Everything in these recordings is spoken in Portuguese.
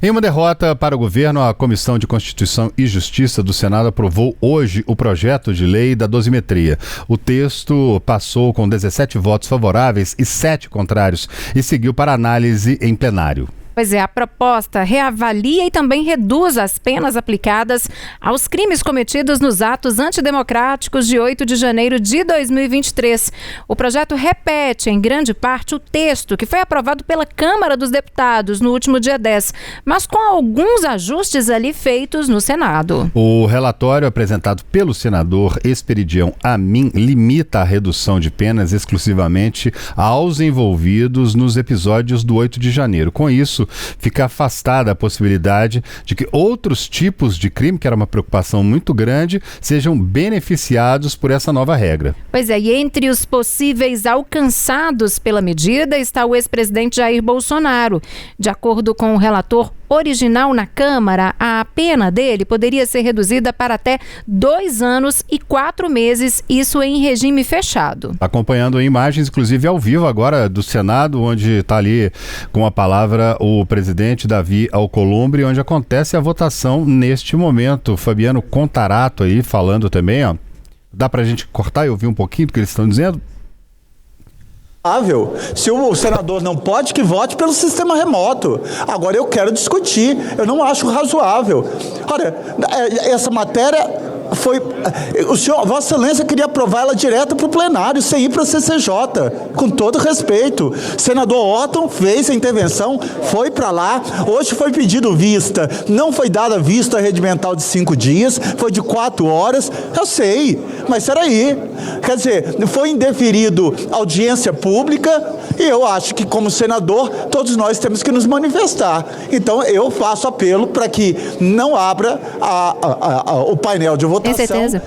Em uma derrota para o governo, a Comissão de Constituição e Justiça do Senado aprovou hoje o projeto de lei da dosimetria. O texto passou com 17 votos favoráveis e 7 contrários e seguiu para análise em plenário. Pois é, a proposta reavalia e também reduz as penas aplicadas aos crimes cometidos nos atos antidemocráticos de 8 de janeiro de 2023. O projeto repete, em grande parte, o texto que foi aprovado pela Câmara dos Deputados no último dia 10, mas com alguns ajustes ali feitos no Senado. O relatório apresentado pelo senador Esperidião Amin limita a redução de penas exclusivamente aos envolvidos nos episódios do 8 de janeiro. Com isso, fica afastada a possibilidade de que outros tipos de crime, que era uma preocupação muito grande, sejam beneficiados por essa nova regra. Pois é, e entre os possíveis alcançados pela medida está o ex-presidente Jair Bolsonaro. De acordo com o relator original na Câmara, a pena dele poderia ser reduzida para até 2 anos e 4 meses, isso em regime fechado. Acompanhando imagens, inclusive ao vivo agora do Senado, onde está ali com a palavra o presidente Davi Alcolumbre, onde acontece a votação neste momento. Fabiano Contarato aí falando também, ó. Dá pra gente cortar e ouvir um pouquinho do que eles estão dizendo? Se o senador não pode, que vote pelo sistema remoto. Agora eu quero discutir, eu não acho razoável. Olha, essa matéria foi... O senhor, Vossa Excelência queria aprovar ela direto para o plenário, sem ir para a CCJ, com todo respeito. O senador Otton fez a intervenção, foi para lá, hoje foi pedido vista, não foi dada vista regimental de 5 dias, foi de 4 horas, eu sei, mas peraí, quer dizer, foi indeferido audiência pública, e eu acho que como senador, todos nós temos que nos manifestar. Então eu faço apelo para que não abra o painel de votação.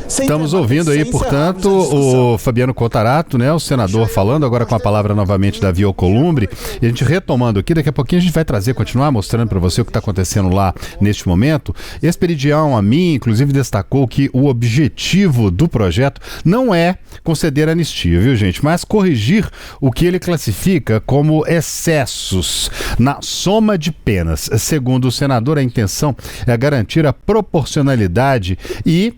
Estamos ouvindo aí, portanto, o Fabiano Contarato, né, o senador falando, agora com a palavra novamente Davi Alcolumbre, e a gente retomando aqui, daqui a pouquinho a gente vai continuar mostrando para você o que está acontecendo lá neste momento. Esperidião Amin, inclusive, destacou que o objetivo do projeto não é conceder anistia, viu, gente, mas corrigir o que ele classifica como excessos na soma de penas. Segundo o senador, a intenção é garantir a proporcionalidade e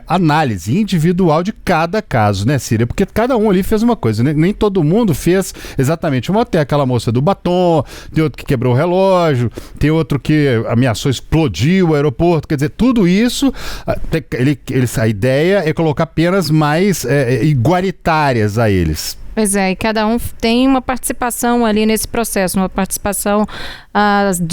análise individual de cada caso, né, Síria? Porque cada um ali fez uma coisa, né? Nem todo mundo fez exatamente uma. Tem aquela moça do batom, tem outro que quebrou o relógio, tem outro que ameaçou explodir o aeroporto, quer dizer, tudo isso, a ideia é colocar penas mais igualitárias a eles. Pois é, e cada um tem uma participação ali nesse processo, uma participação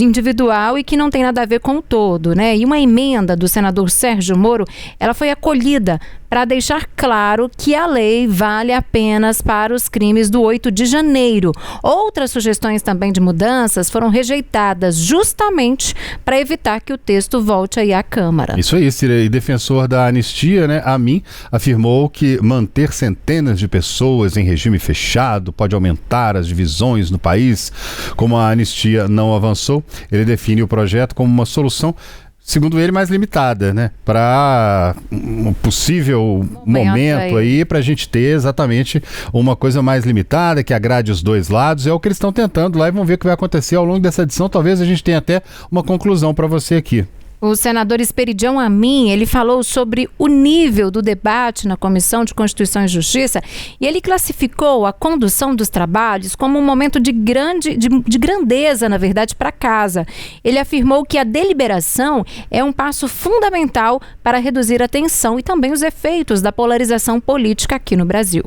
individual e que não tem nada a ver com o todo, né? E uma emenda do senador Sérgio Moro, ela foi acolhida para deixar claro que a lei vale apenas para os crimes do 8 de janeiro. Outras sugestões também de mudanças foram rejeitadas justamente para evitar que o texto volte aí à Câmara. Isso aí, Cira, e defensor da anistia, né, Amin, afirmou que manter centenas de pessoas em regime fechado pode aumentar as divisões no país. Como a anistia não avançou, ele define o projeto como uma solução, segundo ele, mais limitada, né? Para um possível momento aí, para a gente ter exatamente uma coisa mais limitada, que agrade os dois lados. É o que eles estão tentando lá e vamos ver o que vai acontecer ao longo dessa edição. Talvez a gente tenha até uma conclusão para você aqui. O senador Esperidião Amin, ele falou sobre o nível do debate na Comissão de Constituição e Justiça e ele classificou a condução dos trabalhos como um momento de grandeza, na verdade, para a casa. Ele afirmou que a deliberação é um passo fundamental para reduzir a tensão e também os efeitos da polarização política aqui no Brasil.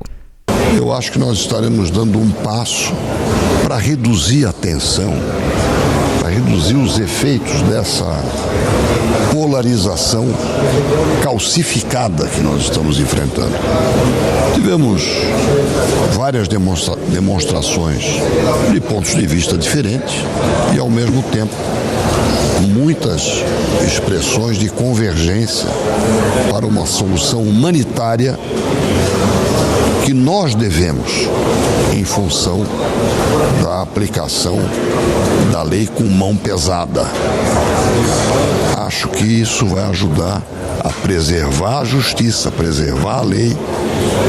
Eu acho que nós estaremos dando um passo para reduzir a tensão, para reduzir os efeitos dessa polarização calcificada que nós estamos enfrentando. Tivemos várias demonstrações de pontos de vista diferentes e, ao mesmo tempo, muitas expressões de convergência para uma solução humanitária que nós devemos, em função da aplicação da lei com mão pesada. Acho que isso vai ajudar a preservar a justiça, preservar a lei,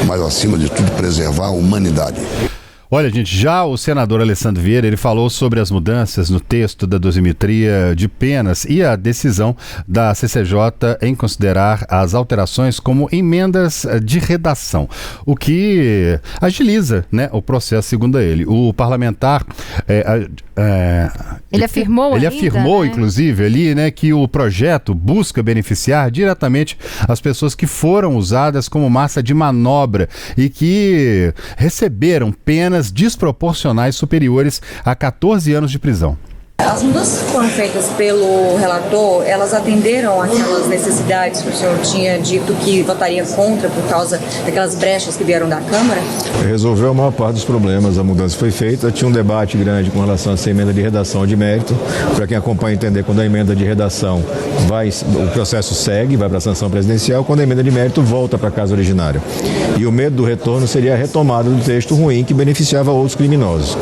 mas, acima de tudo, preservar a humanidade. Olha, gente, já o senador Alessandro Vieira, ele falou sobre as mudanças no texto da dosimetria de penas e a decisão da CCJ em considerar as alterações como emendas de redação, o que agiliza, né, o processo, segundo ele. O parlamentar... Ele afirmou, né? Inclusive, ali, né, que o projeto busca beneficiar diretamente as pessoas que foram usadas como massa de manobra e que receberam penas desproporcionais superiores a 14 anos de prisão. As mudanças que foram feitas pelo relator, elas atenderam aquelas necessidades que o senhor tinha dito que votaria contra por causa daquelas brechas que vieram da Câmara? Resolveu a maior parte dos problemas, a mudança foi feita, tinha um debate grande com relação a essa emenda de redação ou de mérito. Para quem acompanha entender, quando a emenda de redação o processo segue, vai para a sanção presidencial, quando a emenda de mérito volta para a casa originária. E o medo do retorno seria a retomada do texto ruim que beneficiava outros criminosos.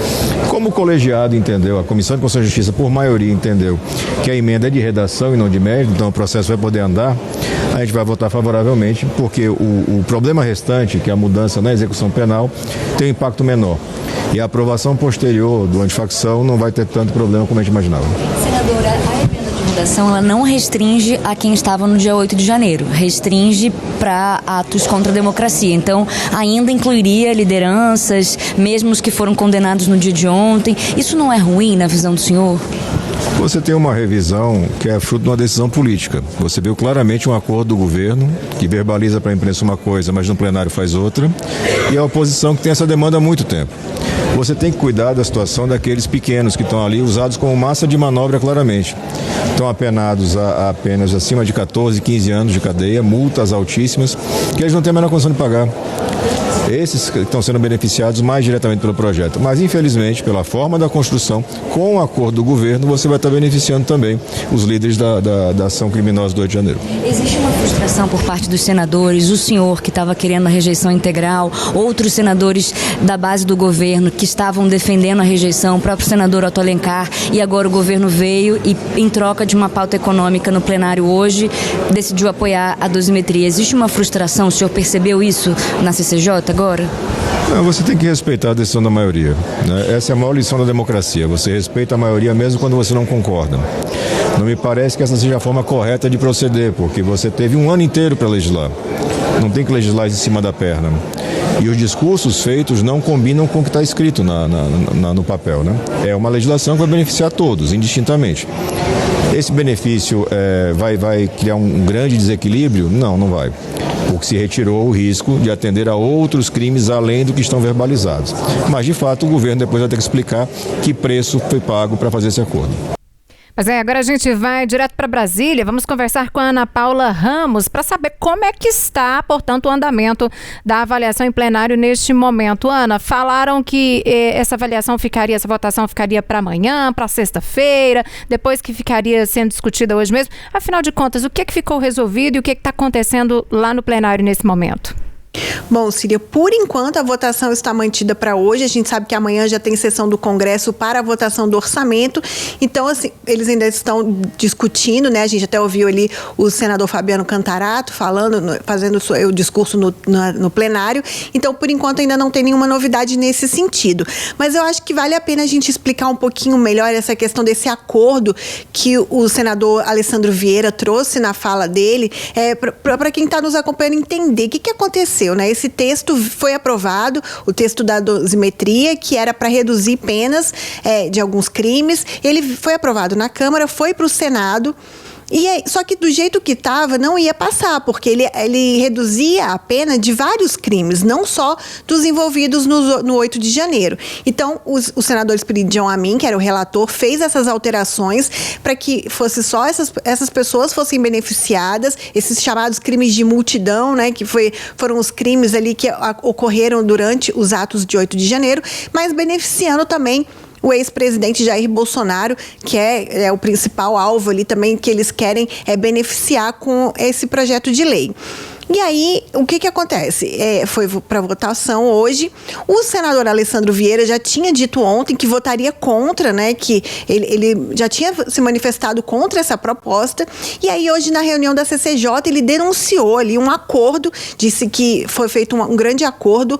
Como o colegiado entendeu, a Comissão de Constituição e Justiça por maioria entendeu que a emenda é de redação e não de mérito, então o processo vai poder andar, a gente vai votar favoravelmente, porque o problema restante, que é a mudança na execução penal, tem um impacto menor. E a aprovação posterior do antifacção não vai ter tanto problema como a gente imaginava. Senadora, a emenda de redação ela não restringe a quem estava no dia 8 de janeiro, restringe para atos contra a democracia. Então, ainda incluiria lideranças, mesmo os que foram condenados no dia de ontem. Isso não é ruim na visão do senhor? Você tem uma revisão que é fruto de uma decisão política. Você viu claramente um acordo do governo que verbaliza para a imprensa uma coisa, mas no plenário faz outra, e a oposição que tem essa demanda há muito tempo. Você tem que cuidar da situação daqueles pequenos que estão ali usados como massa de manobra claramente. Estão apenados a apenas acima de 14, 15 anos de cadeia, multas altíssimas, que eles não têm a menor condição de pagar. Esses que estão sendo beneficiados mais diretamente pelo projeto. Mas, infelizmente, pela forma da construção, com o acordo do governo, você vai estar beneficiando também os líderes da ação criminosa do 8 de janeiro. Existe uma frustração por parte dos senadores, o senhor que estava querendo a rejeição integral, outros senadores da base do governo que estavam defendendo a rejeição, o próprio senador Otto Alencar, e agora o governo veio e, em troca de uma pauta econômica no plenário hoje, decidiu apoiar a dosimetria. Existe uma frustração, o senhor percebeu isso na CCJ agora? Não, você tem que respeitar a decisão da maioria, né? Essa é a maior lição da democracia. Você respeita a maioria mesmo quando você não concorda. Não me parece que essa seja a forma correta de proceder, porque você teve um ano inteiro para legislar. Não tem que legislar em cima da perna. E os discursos feitos não combinam com o que está escrito no papel, né? É uma legislação que vai beneficiar todos, indistintamente. Esse benefício vai criar um grande desequilíbrio? Não vai. Porque se retirou o risco de atender a outros crimes além do que estão verbalizados. Mas, de fato, o governo depois vai ter que explicar que preço foi pago para fazer esse acordo. Mas agora a gente vai direto para Brasília. Vamos conversar com a Ana Paula Ramos para saber como é que está, portanto, o andamento da avaliação em plenário neste momento. Ana, falaram que essa votação ficaria para amanhã, para sexta-feira, depois que ficaria sendo discutida hoje mesmo. Afinal de contas, o que ficou resolvido e o que está acontecendo lá no plenário nesse momento? Bom, Síria, por enquanto a votação está mantida para hoje. A gente sabe que amanhã já tem sessão do Congresso para a votação do orçamento. Então, assim, eles ainda estão discutindo, né? A gente até ouviu ali o senador Fabiano Contarato fazendo o discurso no plenário. Então, por enquanto, ainda não tem nenhuma novidade nesse sentido. Mas eu acho que vale a pena a gente explicar um pouquinho melhor essa questão desse acordo que o senador Alessandro Vieira trouxe na fala dele, para quem está nos acompanhando entender o que aconteceu. Né? Esse texto foi aprovado, o texto da dosimetria, que era para reduzir penas de alguns crimes. Ele foi aprovado na Câmara, foi para o Senado. Só que do jeito que estava, não ia passar, porque ele reduzia a pena de vários crimes, não só dos envolvidos no 8 de janeiro. Então, os senadores pediam a mim, que era o relator, fez essas alterações para que fosse só essas pessoas fossem beneficiadas, esses chamados crimes de multidão, né, que foram os crimes ali que ocorreram durante os atos de 8 de janeiro, mas beneficiando também o ex-presidente Jair Bolsonaro, que é o principal alvo ali também, que eles querem beneficiar com esse projeto de lei. E aí, o que acontece? Foi para votação hoje. O senador Alessandro Vieira já tinha dito ontem que votaria contra, né? Que ele já tinha se manifestado contra essa proposta. E aí, hoje, na reunião da CCJ, ele denunciou ali um acordo, disse que foi feito um grande acordo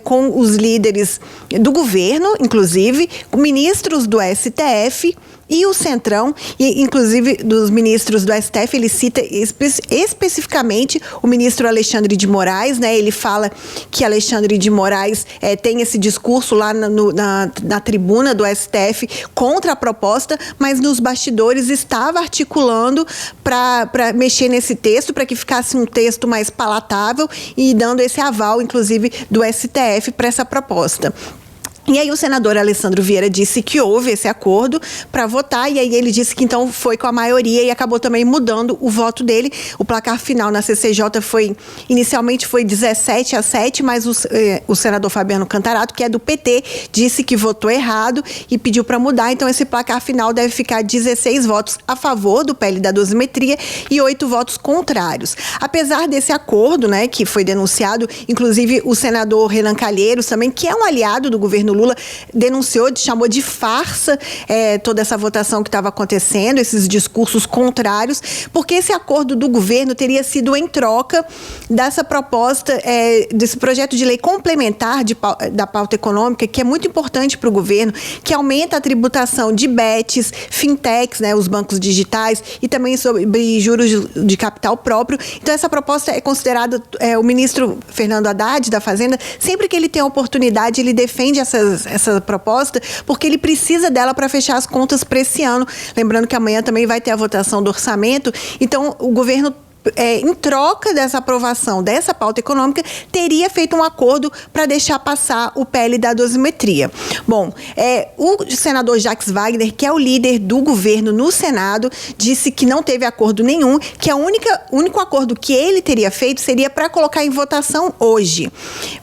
com os líderes do governo, inclusive, ministros do STF e o Centrão, e inclusive dos ministros do STF, ele cita especificamente o ministro Alexandre de Moraes, né? Ele fala que Alexandre de Moraes tem esse discurso lá na tribuna do STF contra a proposta, mas nos bastidores estava articulando para mexer nesse texto, para que ficasse um texto mais palatável e dando esse aval, inclusive, do STF para essa proposta. E aí o senador Alessandro Vieira disse que houve esse acordo para votar, e aí ele disse que então foi com a maioria e acabou também mudando o voto dele. O placar final na CCJ inicialmente foi 17-7, mas o senador Fabiano Contarato, que é do PT, disse que votou errado e pediu para mudar. Então esse placar final deve ficar 16 votos a favor do PL da dosimetria e 8 votos contrários. Apesar desse acordo, né, que foi denunciado, inclusive o senador Renan Calheiros também, que é um aliado do governo Lula, denunciou, chamou de farsa toda essa votação que estava acontecendo, esses discursos contrários, porque esse acordo do governo teria sido em troca dessa proposta, desse projeto de lei complementar da pauta econômica, que é muito importante para o governo, que aumenta a tributação de bets, fintechs, né, os bancos digitais, e também sobre juros de capital próprio. Então, essa proposta é considerada, o ministro Fernando Haddad, da Fazenda, sempre que ele tem a oportunidade, ele defende essa proposta, porque ele precisa dela para fechar as contas para esse ano. Lembrando que amanhã também vai ter a votação do orçamento. Então, o governo, em troca dessa aprovação dessa pauta econômica, teria feito um acordo para deixar passar o PL da dosimetria. Bom, o senador Jacques Wagner, que é o líder do governo no Senado, disse que não teve acordo nenhum, que o único acordo que ele teria feito seria para colocar em votação hoje.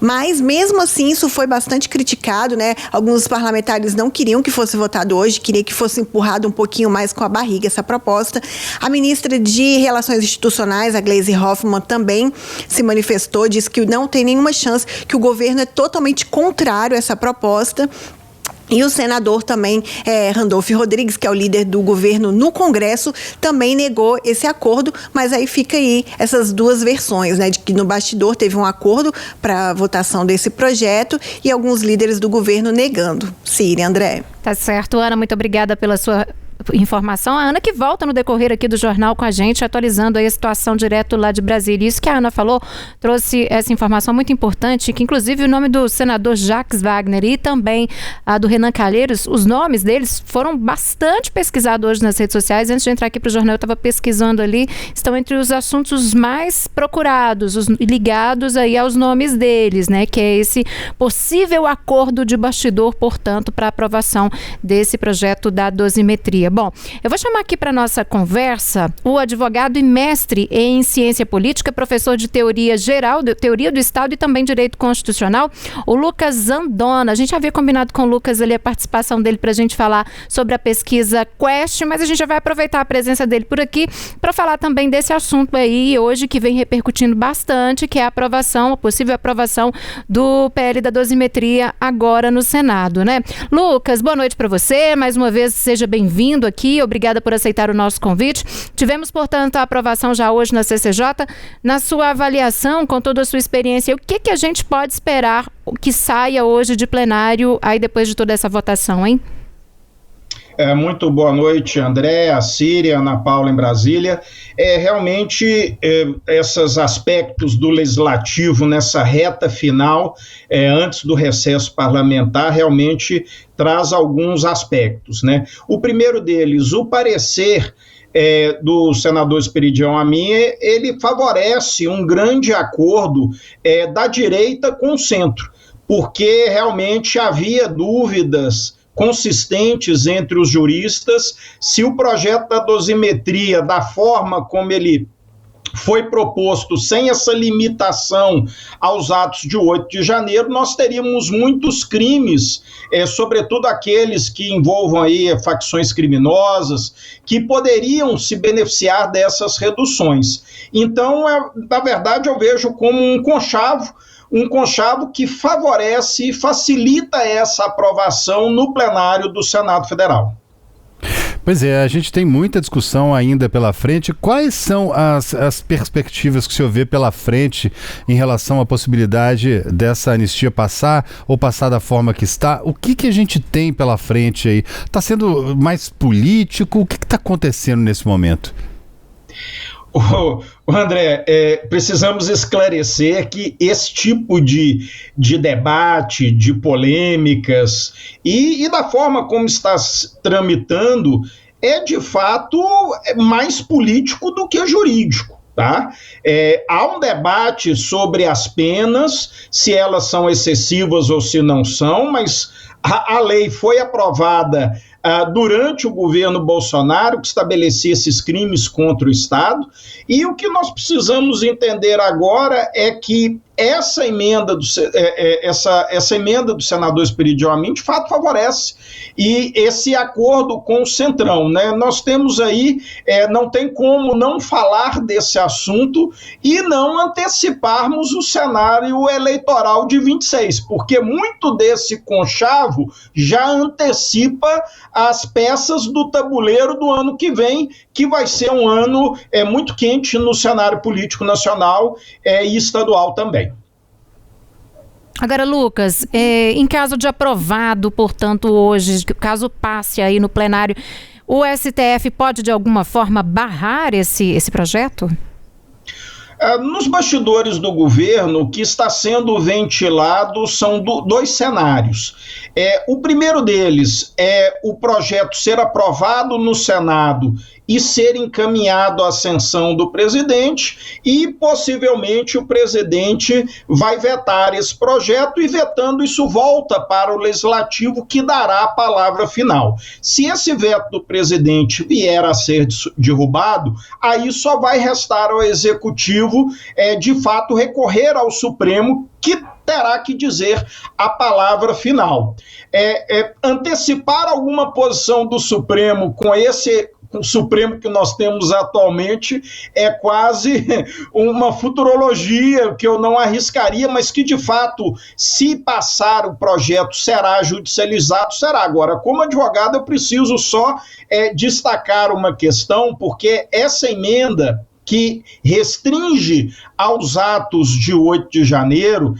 Mas, mesmo assim, isso foi bastante criticado, né? Alguns parlamentares não queriam que fosse votado hoje, queriam que fosse empurrado um pouquinho mais com a barriga essa proposta. A ministra de Relações Institucionais, a Gleisi Hoffmann, também se manifestou, disse que não tem nenhuma chance, que o governo é totalmente contrário a essa proposta. E o senador também, Randolph Rodrigues, que é o líder do governo no Congresso, também negou esse acordo, mas aí fica aí essas duas versões, né, de que no bastidor teve um acordo para a votação desse projeto e alguns líderes do governo negando. Círia, André. Tá certo, Ana, muito obrigada pela sua informação. A Ana que volta no decorrer aqui do jornal com a gente, atualizando aí a situação direto lá de Brasília. Isso que a Ana falou, trouxe essa informação muito importante, que inclusive o nome do senador Jacques Wagner e também a do Renan Calheiros, os nomes deles foram bastante pesquisados hoje nas redes sociais. Antes de entrar aqui para o jornal, eu estava pesquisando ali, estão entre os assuntos mais procurados, ligados aí aos nomes deles, né? Que é esse possível acordo de bastidor, portanto, para aprovação desse projeto da dosimetria. Bom, eu vou chamar aqui para nossa conversa o advogado e mestre em ciência política, professor de teoria geral, teoria do Estado e também direito constitucional, o Lucas Zandona. A gente havia combinado com o Lucas ali a participação dele para a gente falar sobre a pesquisa Quest, mas a gente já vai aproveitar a presença dele por aqui para falar também desse assunto aí hoje que vem repercutindo bastante, que é a possível aprovação do PL da dosimetria agora no Senado, né? Lucas, boa noite para você, mais uma vez seja bem-vindo aqui, obrigada por aceitar o nosso convite. Tivemos, portanto, a aprovação já hoje na CCJ. Na sua avaliação, com toda a sua experiência, o que a gente pode esperar que saia hoje de plenário, aí depois de toda essa votação, hein? Muito boa noite, André, a Círia, Ana Paula em Brasília. Realmente, esses aspectos do legislativo nessa reta final, antes do recesso parlamentar, realmente traz alguns aspectos, né? O primeiro deles, o parecer do senador Esperidião Amin, ele favorece um grande acordo da direita com o centro, porque realmente havia dúvidas consistentes entre os juristas se o projeto da dosimetria, da forma como ele foi proposto sem essa limitação aos atos de 8 de janeiro, nós teríamos muitos crimes, sobretudo aqueles que envolvam aí facções criminosas, que poderiam se beneficiar dessas reduções. Então, na verdade, eu vejo como um conchavo que favorece e facilita essa aprovação no plenário do Senado Federal. Pois é, a gente tem muita discussão ainda pela frente. Quais são as perspectivas que o senhor vê pela frente em relação à possibilidade dessa anistia passar ou passar da forma que está? O que a gente tem pela frente aí? Está sendo mais político? O que está acontecendo nesse momento? André, precisamos esclarecer que esse tipo de debate, de polêmicas e da forma como está tramitando é de fato mais político do que jurídico. Tá? Há um debate sobre as penas, se elas são excessivas ou se não são, mas a lei foi aprovada durante o governo Bolsonaro, que estabelecia esses crimes contra o Estado, e o que nós precisamos entender agora é que essa emenda do senador Espírito Amin, de fato, favorece e esse acordo com o Centrão, né? Nós temos aí, não tem como não falar desse assunto e não anteciparmos o cenário eleitoral de 26, porque muito desse conchavo já antecipa as peças do tabuleiro do ano que vem, que vai ser um ano muito quente no cenário político nacional e estadual também. Agora, Lucas, em caso de aprovado, portanto, hoje, caso passe aí no plenário, o STF pode de alguma forma barrar esse projeto? Nos bastidores do governo, o que está sendo ventilado são dois cenários. O primeiro deles é o projeto ser aprovado no Senado e ser encaminhado à sanção do presidente, e possivelmente o presidente vai vetar esse projeto, e vetando isso volta para o legislativo, que dará a palavra final. Se esse veto do presidente vier a ser derrubado, aí só vai restar ao executivo de fato recorrer ao Supremo, que terá que dizer a palavra final. Antecipar alguma posição do Supremo com esse Supremo que nós temos atualmente é quase uma futurologia que eu não arriscaria, mas que de fato, se passar o projeto, será judicializado, será. Agora, como advogado, eu preciso só destacar uma questão, porque essa emenda que restringe aos atos de 8 de janeiro,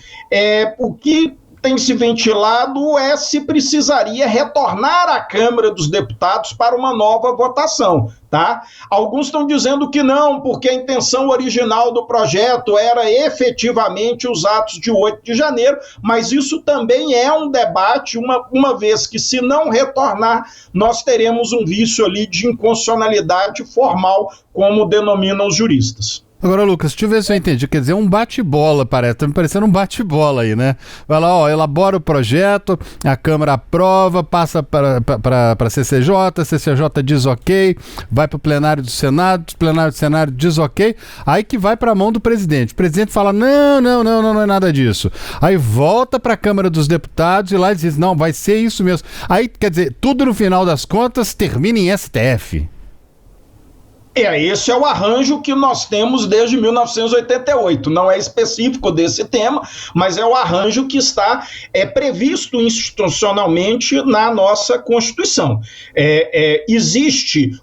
o que tem se ventilado se precisaria retornar à Câmara dos Deputados para uma nova votação, tá? Alguns estão dizendo que não, porque a intenção original do projeto era efetivamente os atos de 8 de janeiro, mas isso também é um debate, uma vez que, se não retornar, nós teremos um vício ali de inconstitucionalidade formal, como denominam os juristas. Agora, Lucas, deixa eu ver se eu entendi. Quer dizer, um bate-bola, parece. Tá me parecendo um bate-bola aí, né? Vai lá, elabora o projeto, a Câmara aprova, passa para a CCJ diz ok, vai para o plenário do Senado diz ok, aí que vai para a mão do presidente. O presidente fala, não é nada disso. Aí volta para a Câmara dos Deputados e lá diz, não, vai ser isso mesmo. Aí, quer dizer, tudo no final das contas termina em STF. Esse é o arranjo que nós temos desde 1988. Não é específico desse tema, mas é o arranjo que está previsto institucionalmente na nossa Constituição.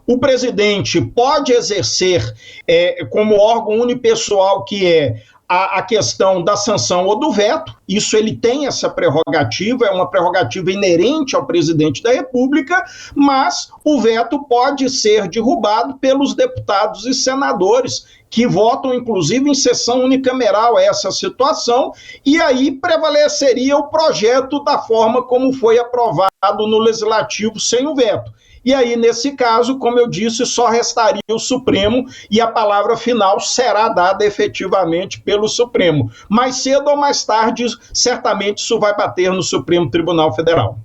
O presidente pode exercer como órgão unipessoal, que é a questão da sanção ou do veto. Isso ele tem essa prerrogativa, é uma prerrogativa inerente ao presidente da República, mas o veto pode ser derrubado pelos deputados e senadores, que votam, inclusive, em sessão unicameral essa situação, e aí prevaleceria o projeto da forma como foi aprovado no Legislativo sem o veto. E aí, nesse caso, como eu disse, só restaria o Supremo e a palavra final será dada efetivamente pelo Supremo. Mais cedo ou mais tarde, certamente isso vai bater no Supremo Tribunal Federal.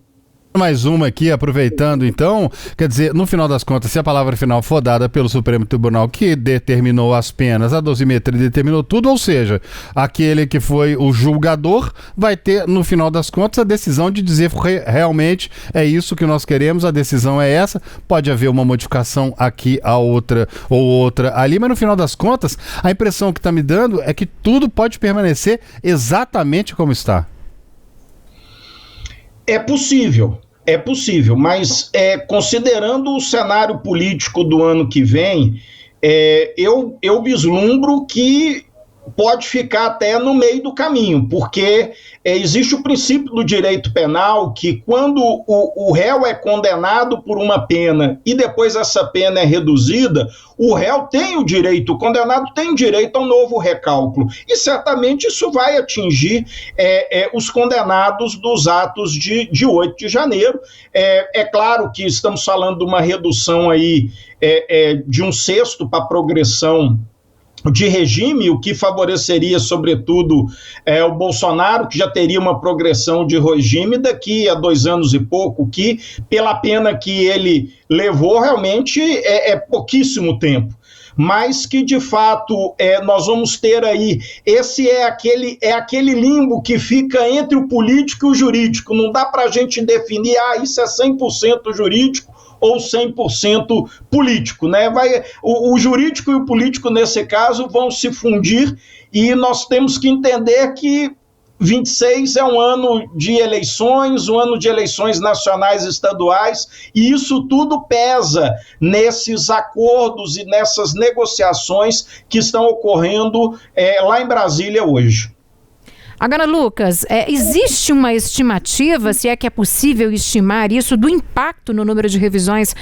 Mais uma aqui, aproveitando então, quer dizer, no final das contas, se a palavra final for dada pelo Supremo Tribunal, que determinou as penas, a dosimetria determinou tudo, ou seja, aquele que foi o julgador vai ter, no final das contas, a decisão de dizer realmente é isso que nós queremos, a decisão é essa, pode haver uma modificação aqui, a outra ou outra ali, mas no final das contas, a impressão que está me dando é que tudo pode permanecer exatamente como está. É possível, mas considerando o cenário político do ano que vem, eu vislumbro que pode ficar até no meio do caminho, porque existe o princípio do direito penal que quando o réu é condenado por uma pena e depois essa pena é reduzida, o réu tem o direito, o condenado tem direito a um novo recálculo. E certamente isso vai atingir os condenados dos atos de 8 de janeiro. É claro que estamos falando de uma redução aí de 1/6 para a progressão de regime, o que favoreceria, sobretudo, o Bolsonaro, que já teria uma progressão de regime daqui a 2 anos e pouco, que, pela pena que ele levou, realmente é pouquíssimo tempo. Mas que, de fato, nós vamos ter aí, esse é aquele limbo que fica entre o político e o jurídico. Não dá para a gente definir, isso é 100% jurídico, ou 100% político, né? O jurídico e o político, nesse caso, vão se fundir e nós temos que entender que 26 é um ano de eleições, um ano de eleições nacionais e estaduais, e isso tudo pesa nesses acordos e nessas negociações que estão ocorrendo lá em Brasília hoje. Agora, Lucas, existe uma estimativa, se é que é possível estimar isso, do impacto no número de revisões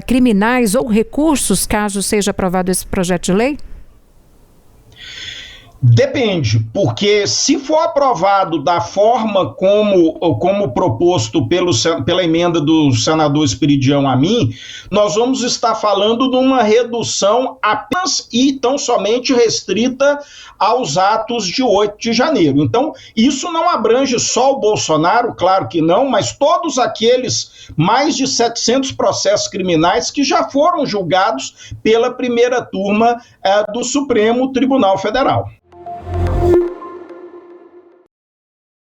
criminais ou recursos, caso seja aprovado esse projeto de lei? Depende, porque se for aprovado da forma como proposto pela emenda do senador Esperidião Amin, nós vamos estar falando de uma redução apenas e tão somente restrita aos atos de 8 de janeiro. Então, isso não abrange só o Bolsonaro, claro que não, mas todos aqueles mais de 700 processos criminais que já foram julgados pela primeira turma do Supremo Tribunal Federal.